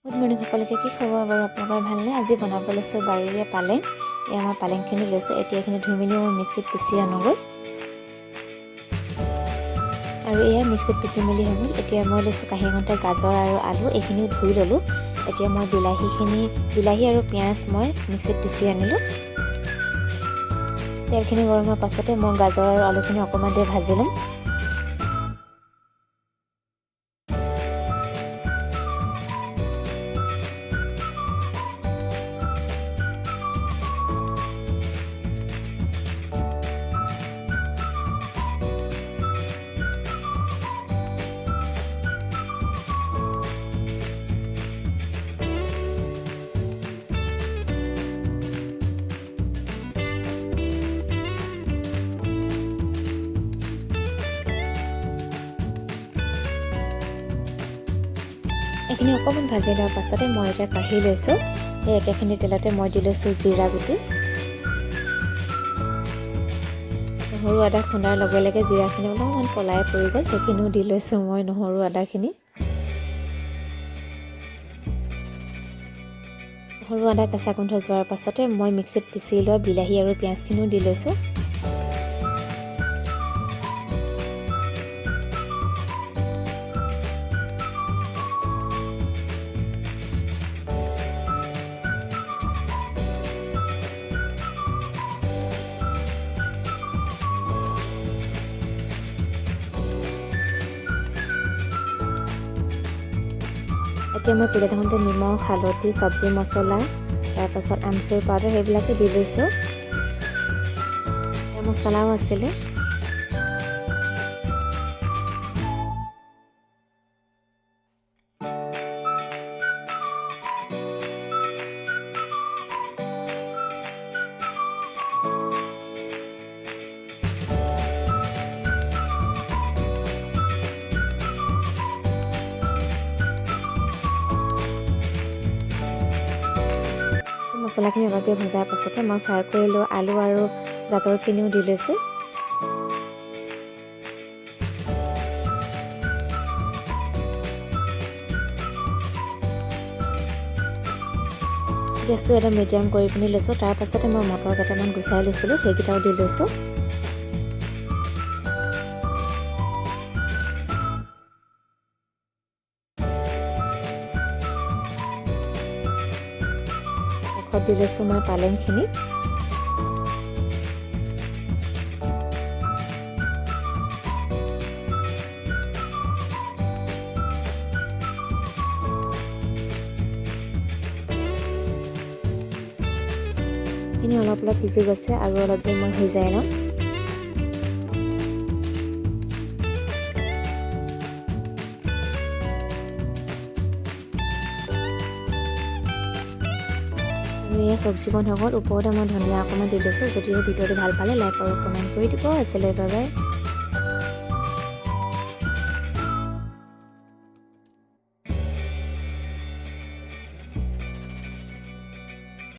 Good morning সকলোকে, কি খবৰ বাৰু আপোনালোকৰ ভালনে? আজি বনাব লৈছোঁ বাৰীৰে পালেং। এয়া মই পালেংখিনি লৈছোঁ। এতিয়া এইখিনি ধুই মেলি মই মিক্সিত পিচি আনোগৈ। আৰু এয়া মিক্সিত পিচি মেলি হৈ গ'ল। এতিয়া মই লৈছোঁ কাঁহী এখনতে গাজৰ আৰু আলু, এইখিনিও ধুই ল'লোঁ। এতিয়া মই বিলাহী আৰু পিঁয়াজ মই মিক্সিত পিচি আনিলোঁ। তেলখিনি গৰম হোৱাৰ পাছতে মই গাজৰ আৰু আলুখিনি অকণমান দেৰি ভাজি ল'ম। এইখিনি অকণমান ভাজি লোৱাৰ পাছতে মই এতিয়া কাঢ়ি লৈছোঁ। সেই একেখিনি তেলতে মই দি লৈছোঁ জিৰা গুটি। নহৰু আদা খুন্দাৰ লগে লগে জিৰাখিনি অলপমান পলাই পৰি গ'ল, সেইখিনিও দি লৈছোঁ মই নহৰু আদাখিনি। নহৰু আদা কেঁচা গোন্ধ যোৱাৰ পাছতে মই মিক্সিত পিচি লোৱা বিলাহী আৰু পিঁয়াজখিনিও দি লৈছোঁ। এতিয়া মই প্লেট এখনতে নিমখ, হালধি, চব্জি মছলা, তাৰপাছত আমচুৰ পাউডাৰ সেইবিলাকে দি লৈছোঁ। মছলাও আছিলে। মছলাখিনি অলপ দেৰি ভজাৰ পাছতে মই ফ্ৰাই কৰি লোৱা আলু আৰু গাজৰখিনিও দি লৈছোঁ। গেছটো এটা মিডিয়াম কৰি পিনি লৈছোঁ। তাৰ পাছতে মই মটৰ কেইটামান গুচাই লৈছিলোঁ, সেইকেইটাও দি লৈছোঁ। দি লৈছোঁ মই পালেংখিনি। খিনি অলপ অলপ সিজি গৈছে আৰু অলপ দেৰি মই সিজাই লওঁ। এয়া চব্জিকণ হৈ গ'ল। ওপৰতে মই ধনিয়া অকণমান দি লৈছোঁ। যদিও ভিডিঅ'টো ভাল পালে লাইক আৰু কমেণ্ট কৰি দিব। আজিলৈ বাই বাই।